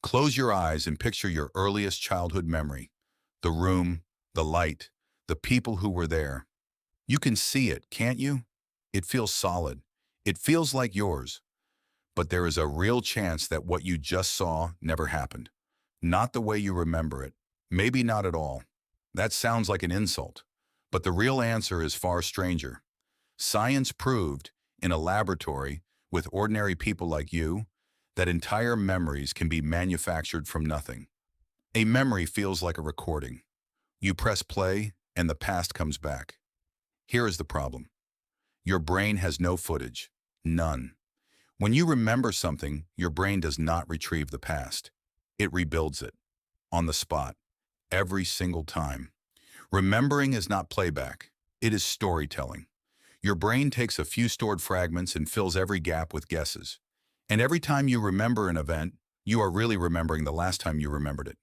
Close your eyes and picture your earliest childhood memory. The room, the light, the people who were there. You can see it, can't you? It feels solid. It feels like yours. But there is a real chance that what you just saw never happened. Not the way you remember it. Maybe not at all. That sounds like an insult. But the real answer is far stranger. Science proved, in a laboratory, with ordinary people like you, that entire memories can be manufactured from nothing. A memory feels like a recording. You press play, and the past comes back. Here is the problem. Your brain has no footage. None. When you remember something, your brain does not retrieve the past. It rebuilds it. On the spot. Every single time. Remembering is not playback. It is storytelling. Your brain takes a few stored fragments and fills every gap with guesses. And every time you remember an event, you are really remembering the last time you remembered it.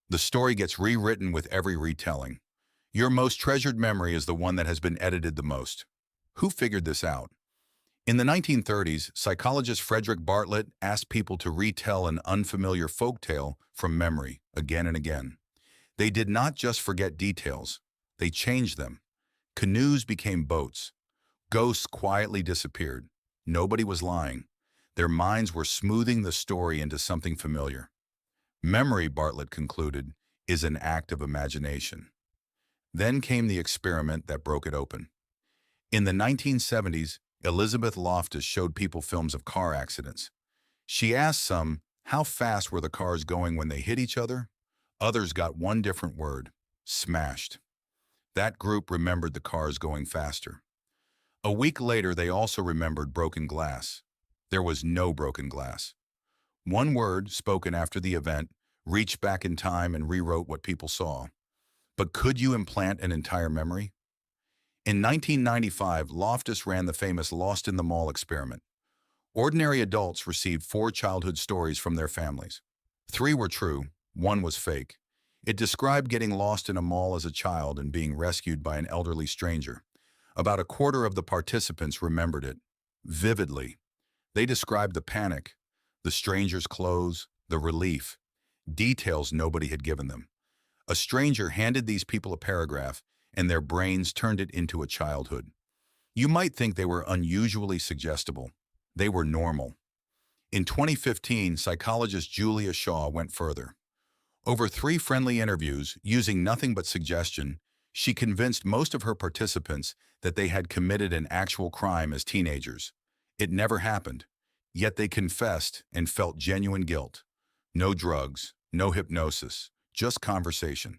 The story gets rewritten with every retelling. Your most treasured memory is the one that has been edited the most. Who figured this out? In the 1930s, psychologist Frederic Bartlett asked people to retell an unfamiliar folk tale from memory again and again. They did not just forget details, they changed them. Canoes became boats. Ghosts quietly disappeared. Nobody was lying. Their minds were smoothing the story into something familiar. Memory, Bartlett concluded, is an act of imagination. Then came the experiment that broke it open. In the 1970s, Elizabeth Loftus showed people films of car accidents. She asked some, how fast were the cars going when they hit each other? Others got one different word, smashed. That group remembered the cars going faster. A week later, they also remembered broken glass. There was no broken glass. One word, spoken after the event, reached back in time and rewrote what people saw. But could you implant an entire memory? In 1995, Loftus ran the famous Lost in the Mall experiment. Ordinary adults received 4 childhood stories from their families. 3 were true, 1 was fake. It described getting lost in a mall as a child and being rescued by an elderly stranger. About a quarter of the participants remembered it, vividly. They described the panic, the stranger's clothes, the relief, details nobody had given them. A stranger handed these people a paragraph, and their brains turned it into a childhood. You might think they were unusually suggestible. They were normal. In 2015, psychologist Julia Shaw went further. Over 3 friendly interviews, using nothing but suggestion, she convinced most of her participants that they had committed an actual crime as teenagers. It never happened, yet they confessed and felt genuine guilt. No drugs, no hypnosis, just conversation.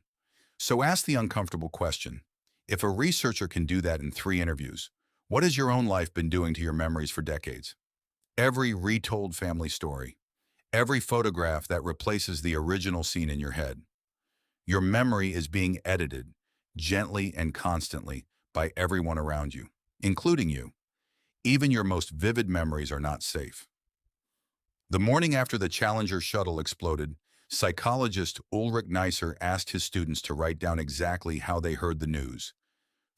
So ask the uncomfortable question. If a researcher can do that in 3 interviews, what has your own life been doing to your memories for decades? Every retold family story, every photograph that replaces the original scene in your head. Your memory is being edited, gently and constantly, by everyone around you, including you. Even your most vivid memories are not safe. The morning after the Challenger shuttle exploded, psychologist Ulrich Neisser asked his students to write down exactly how they heard the news.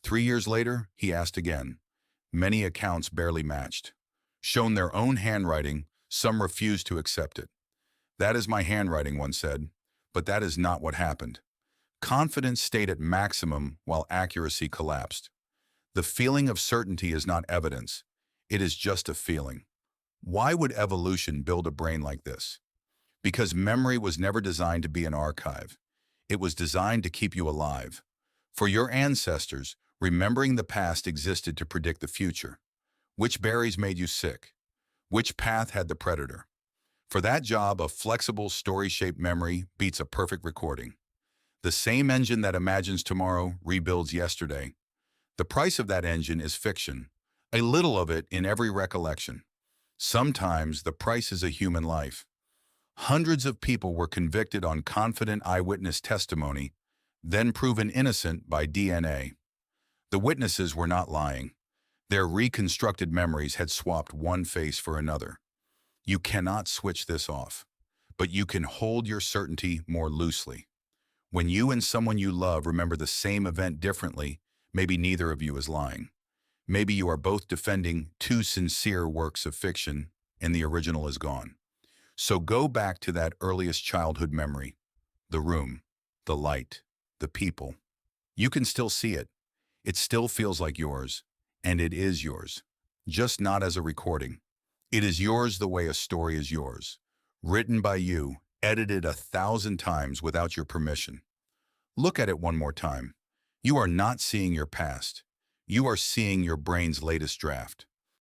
3 years later, he asked again. Many accounts barely matched. Shown their own handwriting, some refused to accept it. That is my handwriting, one said, but that is not what happened. Confidence stayed at maximum while accuracy collapsed. The feeling of certainty is not evidence. It is just a feeling. Why would evolution build a brain like this? Because memory was never designed to be an archive. It was designed to keep you alive. For your ancestors, remembering the past existed to predict the future. Which berries made you sick? Which path had the predator? For that job, a flexible, story-shaped memory beats a perfect recording. The same engine that imagines tomorrow rebuilds yesterday. The price of that engine is fiction, a little of it in every recollection. Sometimes the price is a human life. Hundreds of people were convicted on confident eyewitness testimony, then proven innocent by DNA. The witnesses were not lying. Their reconstructed memories had swapped one face for another. You cannot switch this off, but you can hold your certainty more loosely. When you and someone you love remember the same event differently, maybe neither of you is lying. Maybe you are both defending 2 sincere works of fiction and the original is gone. So go back to that earliest childhood memory, the room, the light, the people. You can still see it. It still feels like yours, and it is yours, just not as a recording. It is yours the way a story is yours, written by you, edited 1,000 times without your permission. Look at it one more time. You are not seeing your past. You are seeing your brain's latest draft.